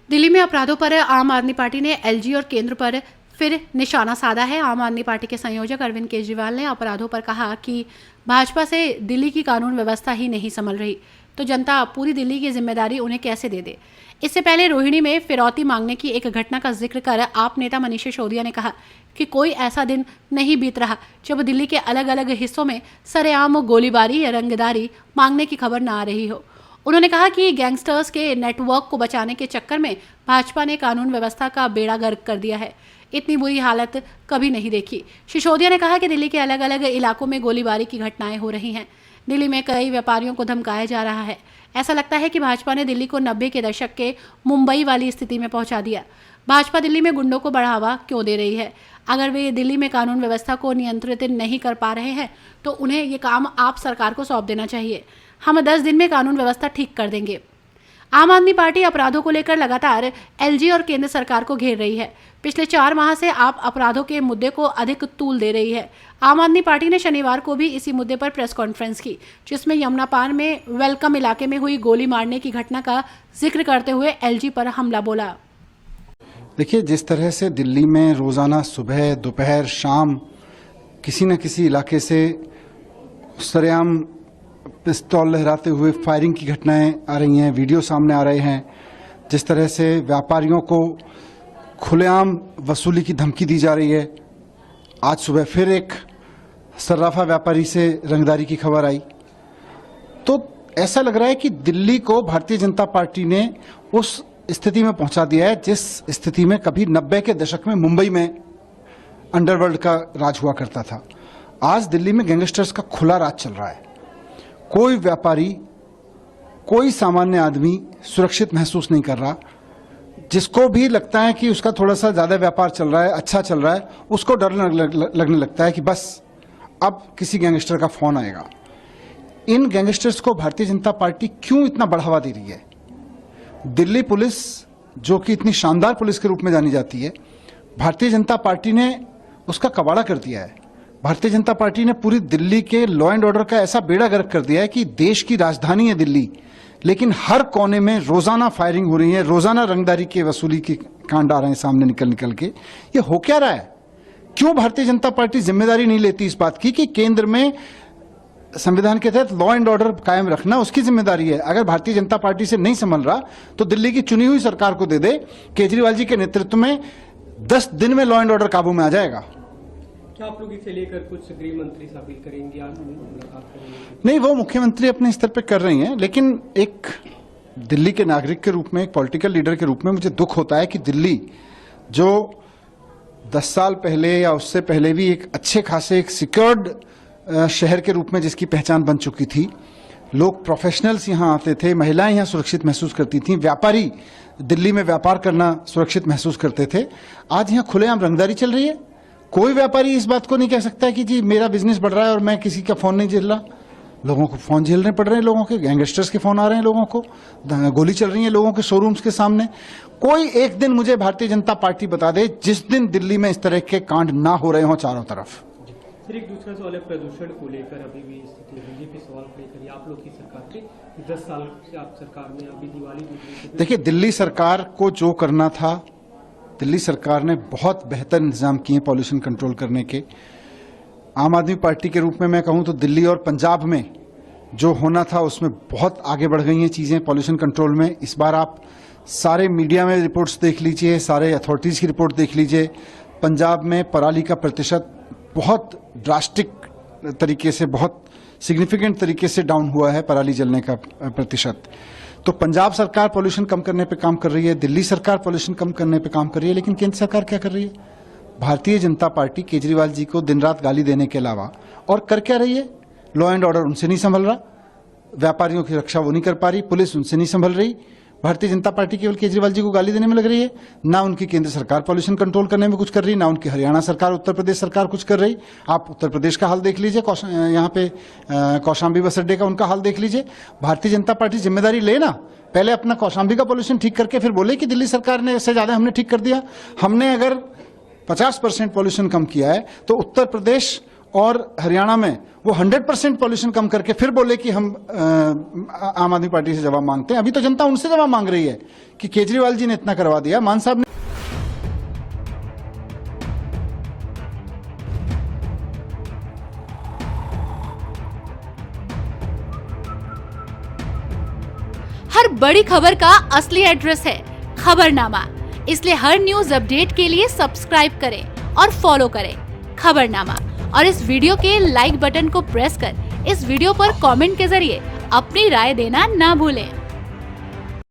दिल्ली में अपराधों पर आम आदमी पार्टी ने एलजी और केंद्र पर फिर निशाना साधा है। आम आदमी पार्टी के संयोजक अरविंद केजरीवाल ने अपराधों पर कहा कि भाजपा से दिल्ली की कानून व्यवस्था ही नहीं संभल रही तो जनता पूरी दिल्ली की जिम्मेदारी उन्हें कैसे दे दे। इससे पहले रोहिणी में फिरौती मांगने की एक घटना का जिक्र कर आप नेता मनीष सिसोदिया ने कहा कि कोई ऐसा दिन नहीं बीत रहा जब दिल्ली के अलग अलग हिस्सों में सरेआम गोलीबारी या रंगदारी मांगने की खबर न आ रही हो। उन्होंने कहा कि गैंगस्टर्स के नेटवर्क को बचाने के चक्कर में भाजपा ने कानून व्यवस्था का बेड़ा गर्क कर दिया है। इतनी बुरी हालत कभी नहीं देखी। सिसोदिया ने कहा कि दिल्ली के अलग अलग इलाकों में गोलीबारी की घटनाएं हो रही हैं। दिल्ली में कई व्यापारियों को धमकाया जा रहा है। ऐसा लगता है कि भाजपा ने दिल्ली को 90 के दशक के मुंबई वाली स्थिति में पहुंचा दिया। भाजपा दिल्ली में गुंडों को बढ़ावा क्यों दे रही है? अगर वे दिल्ली में कानून व्यवस्था को नियंत्रित नहीं कर पा रहे हैं तो उन्हें ये काम आप सरकार को सौंप देना चाहिए। हम 10 दिन में कानून व्यवस्था ठीक कर देंगे। आम आदमी पार्टी अपराधों को लेकर लगातार एलजी और केंद्र सरकार को घेर रही है। पिछले 4 माह से आप अपराधों के मुद्दे को अधिक तूल दे रही है। आम आदमी पार्टी ने शनिवार को भी इसी मुद्दे पर प्रेस कॉन्फ्रेंस की, जिसमें यमुना पार में वेलकम इलाके में हुई गोली मारने की घटना का जिक्र करते हुए एलजी पर हमला बोला। देखिए, जिस तरह से दिल्ली में रोजाना सुबह दोपहर शाम किसी न किसी इलाके से सरेआम पिस्तौल लहराते हुए फायरिंग की घटनाएं आ रही हैं, वीडियो सामने आ रहे हैं, जिस तरह से व्यापारियों को खुलेआम वसूली की धमकी दी जा रही है। आज सुबह फिर एक सर्राफा व्यापारी से रंगदारी की खबर आई। तो ऐसा लग रहा है कि दिल्ली को भारतीय जनता पार्टी ने उस स्थिति में पहुंचा दिया है जिस स्थिति में कभी 90 के दशक में मुंबई में अंडरवर्ल्ड का राज हुआ करता था। आज दिल्ली में गैंगस्टर्स का खुला राज चल रहा है। कोई व्यापारी, कोई सामान्य आदमी सुरक्षित महसूस नहीं कर रहा। जिसको भी लगता है कि उसका थोड़ा सा ज्यादा व्यापार चल रहा है, अच्छा चल रहा है, उसको डर लगने लगता है कि बस अब किसी गैंगस्टर का फोन आएगा। इन गैंगस्टर्स को भारतीय जनता पार्टी क्यों इतना बढ़ावा दे रही है? दिल्ली पुलिस, जो कि इतनी शानदार पुलिस के रूप में जानी जाती है, भारतीय जनता पार्टी ने उसका कबाड़ा कर दिया है। भारतीय जनता पार्टी ने पूरी दिल्ली के लॉ एंड ऑर्डर का ऐसा बेड़ा गर्क कर दिया है कि देश की राजधानी है दिल्ली, लेकिन हर कोने में रोजाना फायरिंग हो रही है, रोजाना रंगदारी के वसूली के कांड आ रहे हैं सामने निकल के। ये हो क्या रहा है? क्यों भारतीय जनता पार्टी जिम्मेदारी नहीं लेती इस बात की कि केंद्र में संविधान के तहत लॉ एंड ऑर्डर कायम रखना उसकी जिम्मेदारी है। अगर भारतीय जनता पार्टी से नहीं संभल रहा तो दिल्ली की चुनी हुई सरकार को दे दे। केजरीवाल जी के नेतृत्व में 10 दिन में लॉ एंड ऑर्डर काबू में आ जाएगा। क्या आप लोग इसे लेकर कुछ गृह मंत्री से अपील करेंगे, मुलाकात करेंगे? नहीं, वो मुख्यमंत्री अपने स्तर पर कर रही हैं, लेकिन एक दिल्ली के नागरिक के रूप में, एक पॉलिटिकल लीडर के रूप में मुझे दुख होता है कि दिल्ली जो 10 साल पहले या उससे पहले भी एक अच्छे खासे एक सिक्योर्ड शहर के रूप में जिसकी पहचान बन चुकी थी, लोग प्रोफेशनल्स यहाँ आते थे, महिलाएं यहाँ सुरक्षित महसूस करती थीं, व्यापारी दिल्ली में व्यापार करना सुरक्षित महसूस करते थे, आज यहाँ खुलेआम रंगदारी चल रही है। कोई व्यापारी इस बात को नहीं कह सकता कि जी मेरा बिजनेस बढ़ रहा है और मैं किसी का फोन नहीं झेल रहा। लोगों को फोन झेलने पड़ रहे हैं, लोगों के गैंगस्टर्स के फोन आ रहे हैं, लोगों को गोली चल रही है लोगों के शोरूम्स के सामने। कोई एक दिन मुझे भारतीय जनता पार्टी बता दे जिस दिन दिल्ली में इस तरह के कांड ना हो रहे हों चारों तरफ। फिर एक दूसरा सवाल है प्रदूषण को लेकर। अभी भी स्थिति बीजेपी सवाल खड़ी करिए आप लोग की सरकार पे, 10 साल से आप सरकार में, अभी दिवाली। देखिए, दिल्ली सरकार को जो करना था, दिल्ली सरकार ने बहुत बेहतर इंतजाम किए पॉल्यूशन कंट्रोल करने के। आम आदमी पार्टी के रूप में मैं कहूं तो दिल्ली और पंजाब में जो होना था उसमें बहुत आगे बढ़ गई हैं चीजें पॉल्यूशन कंट्रोल में। इस बार आप सारे मीडिया में रिपोर्ट्स देख लीजिए, सारे अथॉरिटीज की रिपोर्ट देख लीजिए। पंजाब में पराली का प्रतिशत बहुत ड्रास्टिक तरीके से, बहुत सिग्निफिकेंट तरीके से डाउन हुआ है पराली जलने का प्रतिशत। तो पंजाब सरकार पॉल्यूशन कम करने पे काम कर रही है, दिल्ली सरकार पॉल्यूशन कम करने पे काम कर रही है, लेकिन केंद्र सरकार क्या कर रही है? भारतीय जनता पार्टी केजरीवाल जी को दिन रात गाली देने के अलावा और कर क्या रही है? लॉ एंड ऑर्डर उनसे नहीं संभल रहा, व्यापारियों की रक्षा वो नहीं कर पा रही, पुलिस उनसे नहीं संभल रही। भारतीय जनता पार्टी केवल केजरीवाल जी को गाली देने में लग रही है। ना उनकी केंद्र सरकार पॉल्यूशन कंट्रोल करने में कुछ कर रही, ना उनकी हरियाणा सरकार, उत्तर प्रदेश सरकार कुछ कर रही। आप उत्तर प्रदेश का हाल देख लीजिए, यहाँ पे कौशाम्बी बस अड्डे का उनका हाल देख लीजिए। भारतीय जनता पार्टी जिम्मेदारी ले ना, पहले अपना कौशाम्बी का पॉल्यूशन ठीक करके फिर बोले कि दिल्ली सरकार ने इससे ज्यादा हमने ठीक कर दिया। हमने अगर 50% पॉल्यूशन कम किया है तो उत्तर प्रदेश और हरियाणा में वो 100% पॉल्यूशन कम करके फिर बोले कि हम आम आदमी पार्टी से जवाब मांगते हैं। अभी तो जनता उनसे जवाब मांग रही है कि केजरीवाल जी ने इतना करवा दिया, मान साहब ने हर बड़ी खबर का असली एड्रेस है खबरनामा, इसलिए हर न्यूज अपडेट के लिए सब्सक्राइब करें और फॉलो करें खबरनामा और इस वीडियो के लाइक बटन को प्रेस कर इस वीडियो पर कमेंट के जरिए अपनी राय देना ना भूलें।